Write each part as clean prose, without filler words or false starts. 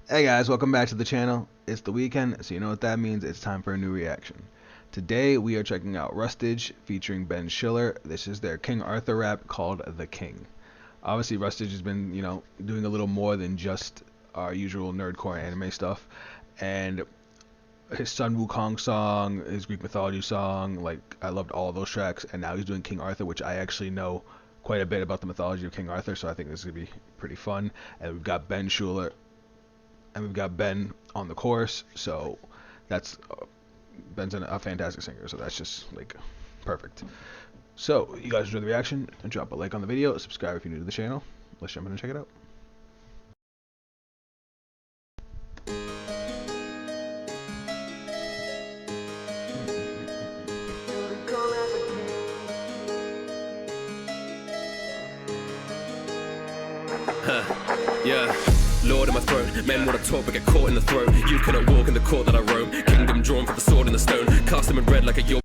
Hey guys, welcome back to the channel. It's the weekend, so you know what that means. It's time for a new reaction. Today we are checking out Rustage featuring Ben Schuller. This is their King Arthur rap called The King. Obviously Rustage has been, doing a little more than just our usual nerdcore anime stuff. And his Sun Wukong song, his Greek mythology song, like I loved all of those tracks. And now he's doing King Arthur, which I actually know quite a bit about the mythology of King Arthur, so I think this is gonna be pretty fun. And we've got Ben Schuller and we've got Ben on the chorus, so that's Ben's a fantastic singer, so that's just like perfect. So you guys enjoy the reaction, and drop a like on the video, subscribe if you're new to the channel. Let's jump in and check it out. Yeah, Lord in my throne. Men wanna talk but get caught in the throat. You cannot walk in the court that I roam. Kingdom drawn from the sword and the stone. Cast them in red like a yo.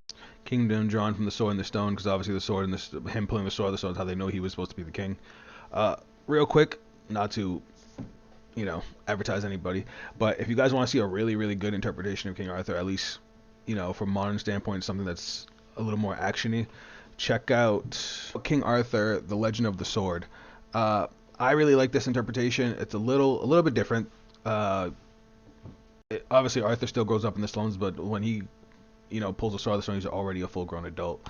Kingdom drawn from the sword and the stone, because obviously the sword and him pulling the sword and the stone is how they know he was supposed to be the king. Real quick, not to advertise anybody, but if you guys want to see a really good interpretation of King Arthur, at least from modern standpoint, something that's a little more actiony, check out King Arthur: The Legend of the Sword. I really like this interpretation. It's a little bit different. Obviously Arthur still grows up in the stones, but when he pulls the sword of the stone, he's already a full-grown adult.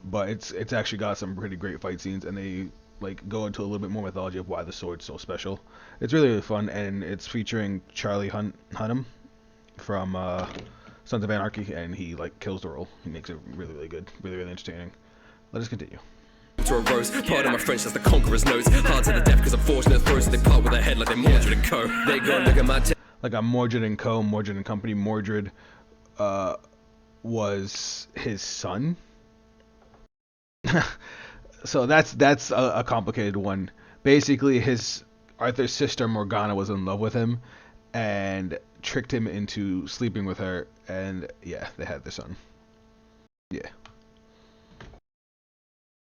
But it's actually got some pretty great fight scenes, and they like go into a little bit more mythology of why the sword's so special. It's really fun, and it's featuring Charlie Hunnam from Sons of Anarchy, and he like kills the role. He makes it really good, really entertaining. Let us continue. To a rose, part of my French, that's the conqueror's nose. Hard to the death because I'm fortunate throws, so they part with their head like they're Mordred and Co. They go look at my like I'm Mordred and Co. Mordred and Company. Mordred was his son. So that's a complicated one. Basically, Arthur's sister Morgana was in love with him and tricked him into sleeping with her, and yeah, they had their son. Yeah.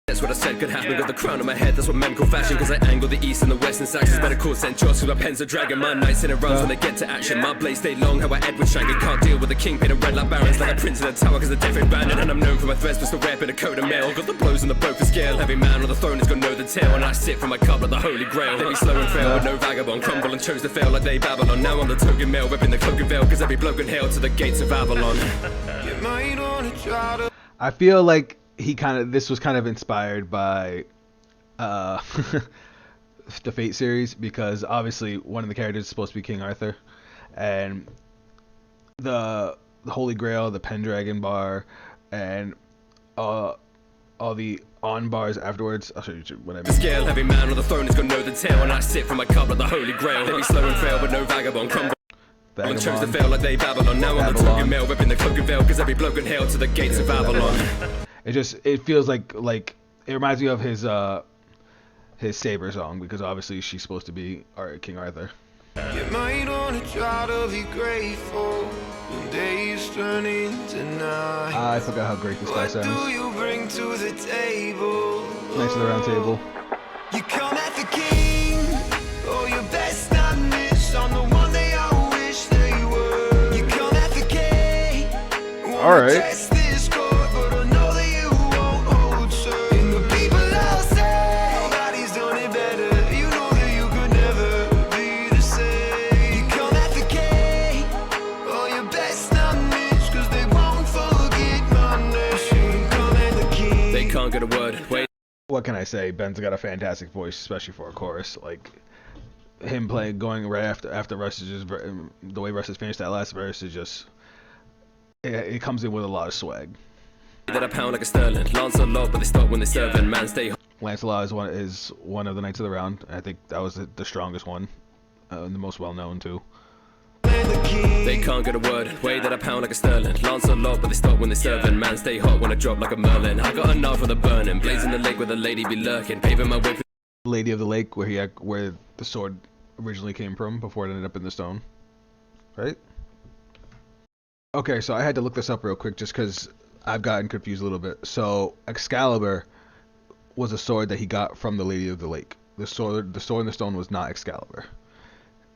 That's what I said could happen. Got the crown on my head, that's what men call fashion. Cause I angle the east and the west and Saxons better call St. John's. Cause my pens are dragging my nights in a rows when they get to action. My blades stay long, how I Edward Shank. Can't deal with the king, paint a red like barons. Like a prince in a tower cause the death ain't banded. And I'm known for my threats, but still rare bit of code and mail. Got the blows on the bow for scale. Heavy man on the throne is gonna know the tale. And I sit from my cup like the holy grail. Let me slow and fail, but no vagabond. Crumble and chose to fail like they Babylon. Now I'm the token male, ripping the cloak and veil. Cause every bloke in hell to the gates of Avalon. You might wanna try to... I feel like this was kind of inspired by the Fate series, because obviously one of the characters is supposed to be King Arthur, and the Holy Grail, the Pendragon bar, and all the on bars afterwards. I'll show you what I mean. Scale, heavy man on the throne is gonna know the tale, and I sit from my cup like the Holy Grail. Let me slow and fail, but no vagabond. Crumble. I chose to fail like they Babylon. Now I'm the token male, ripping the cloak and veil, cause every bloke in hell to the gates of Avalon. It feels like it reminds me of his Saber song, because obviously she's supposed to be King Arthur. You might want to try to be grateful when days turn into night. I forgot how great this guy sounds. What do you bring to the table? Nice to the round table. You come at the king, oh your best not miss on the one day I wish they were. You come at the king. All right. Get a word. Wait. What can I say? Ben's got a fantastic voice, especially for a chorus. Like him going right after Rustage's, the way Rustage finished that last verse is just it comes in with a lot of swag. That I pound like a sterling. Lancelot, but they stop when they serve and man stay. Lancelot is one of the Knights of the Round. I think that was the strongest one, and the most well known too. They can't get a word. Way that I pound like a sterling. Lancelot, but they stop when they serve and man stay hot when I drop like a Merlin. I got enough for the burning. Blaze in the lake where the lady be lurking. Paving my way. Lady of the Lake, where the sword originally came from before it ended up in the stone, right? Okay, so I had to look this up real quick just because I've gotten confused a little bit. So Excalibur was a sword that he got from the Lady of the Lake. The sword in the stone was not Excalibur.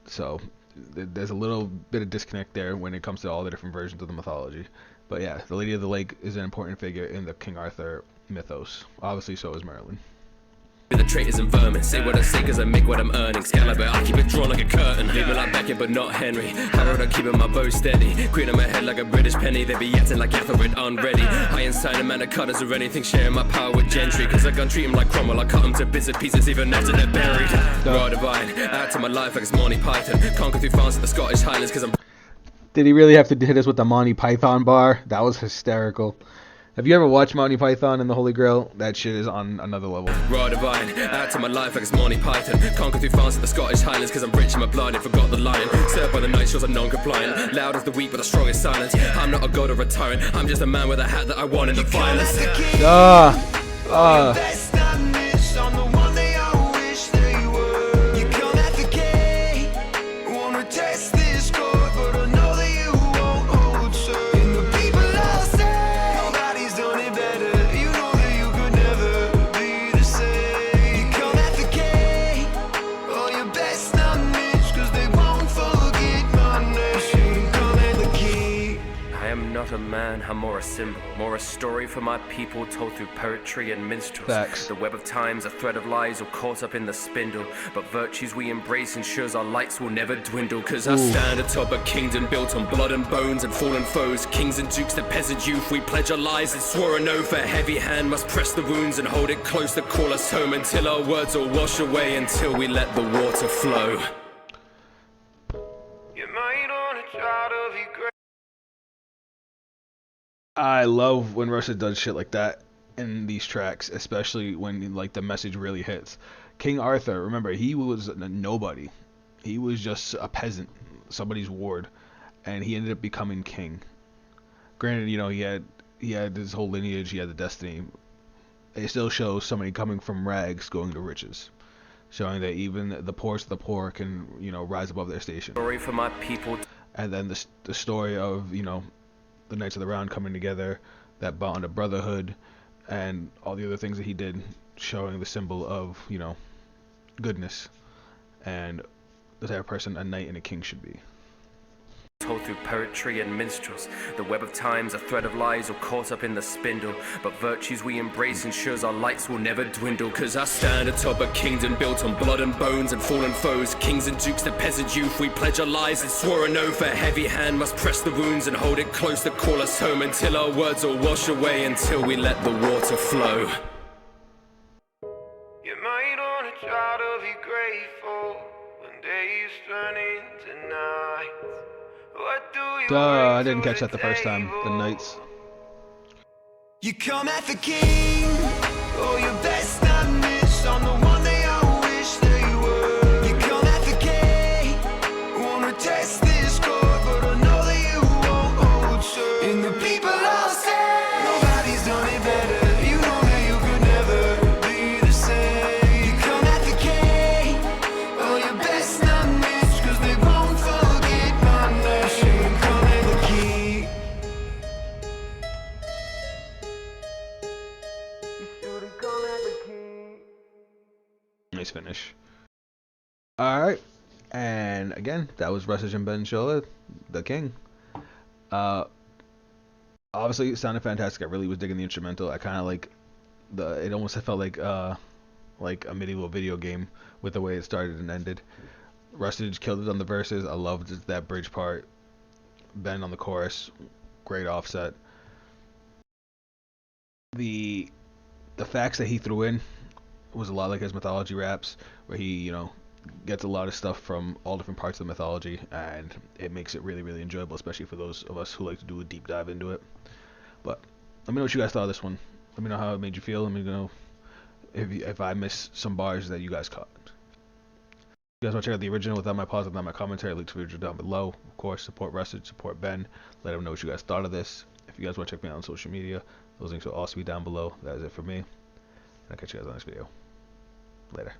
So there's a little bit of disconnect there when it comes to all the different versions of the mythology. But yeah, the Lady of the Lake is an important figure in the King Arthur mythos. Obviously, so is Merlin. The traitors and vermin, say what I say cause I make what I'm earning. Excalibur, I keep it drawn like a curtain. Leave me like Beckett but not Henry. Harold, I'm keeping my bow steady. Queen on my head like a British penny. They be acting like Ethelred unready. Einstein and man of cutters or anything. Sharing my power with gentry. Cause I gun treat them like Cromwell. I cut them to bits and pieces even after they're buried. Raw divine, add to my life like it's Monty Python. Conquer through France at the Scottish Highlands cause I'm... Did he really have to hit us with the Monty Python bar? That was hysterical. Have you ever watched Monty Python and the Holy Grail? That shit is on another level. Raw divine, add to my life like it's Monty Python. Conquer through France at the Scottish Highlands cause I'm rich in my blood and forgot the lion. Served by the night shows I'm non-compliant. Loud as the weak but the strong is silence. I'm not a god or a tyrant. I'm just a man with a hat that I won in the violence. A man, I'm more a symbol, more a story for my people told through poetry and minstrels. Facts. The web of time's a thread of lies all caught up in the spindle, but virtues we embrace ensures our lights will never dwindle. Cause I stand atop a kingdom built on blood and bones and fallen foes. Kings and dukes, the peasant youth, we pledge our lives and swore an oath. A heavy hand must press the wounds and hold it close to call us home until our words will wash away, until we let the water flow. You might want to try to be great. I love when Rustage does shit like that in these tracks, especially when like the message really hits. King Arthur, remember, he was a nobody. He was just a peasant, somebody's ward, and he ended up becoming king. Granted, you know, he had his whole lineage, he had the destiny. It still shows somebody coming from rags going to riches, showing that even the poorest of the poor can, you know, rise above their station. Story for my people. And then the story of, you know, the Knights of the Round coming together, that bond of brotherhood, and all the other things that he did, showing the symbol of, you know, goodness, and the type of person a knight and a king should be. Told through poetry and minstrels, the web of time's a thread of lies all caught up in the spindle, but virtues we embrace ensures our lights will never dwindle. Cause I stand atop a kingdom built on blood and bones and fallen foes. Kings and dukes, the peasant youth, we pledge our lives and swore an oath. A heavy hand must press the wounds and hold it close to call us home, until our words will wash away, until we let the water flow. You might want to try to be grateful when days turn into nights. I didn't catch that the first time. The Knights. You come at the king, oh, your best not miss. I'm the one they all wish that you were. You come at the king, wanna test this chord, but I know that you won't hold true. And the people all say nobody's done it better. You know that you could never be the same. You come at the king, oh, your best not miss, cause they won't forget my name. You come at the king. Nice finish. Alright, and again, that was Rustage and Ben Schuller, the king. Obviously it sounded fantastic. I really was digging the instrumental. I kind of like it almost felt like a medieval video game with the way it started and ended. Rustage killed it on the verses. I loved that bridge part. Ben on the chorus, great offset. The facts that he threw in was a lot like his mythology raps, where he, you know, gets a lot of stuff from all different parts of the mythology, and it makes it really, really enjoyable, especially for those of us who like to do a deep dive into it. But let me know what you guys thought of this one. Let me know how it made you feel. Let me know if I missed some bars that you guys caught. If you guys want to check out the original without my pause, without my commentary, link to the original down below. Of course, support Rustage, support Ben. Let them know what you guys thought of this. If you guys want to check me out on social media, those links will also be down below. That is it for me. And I'll catch you guys on the next video. Later.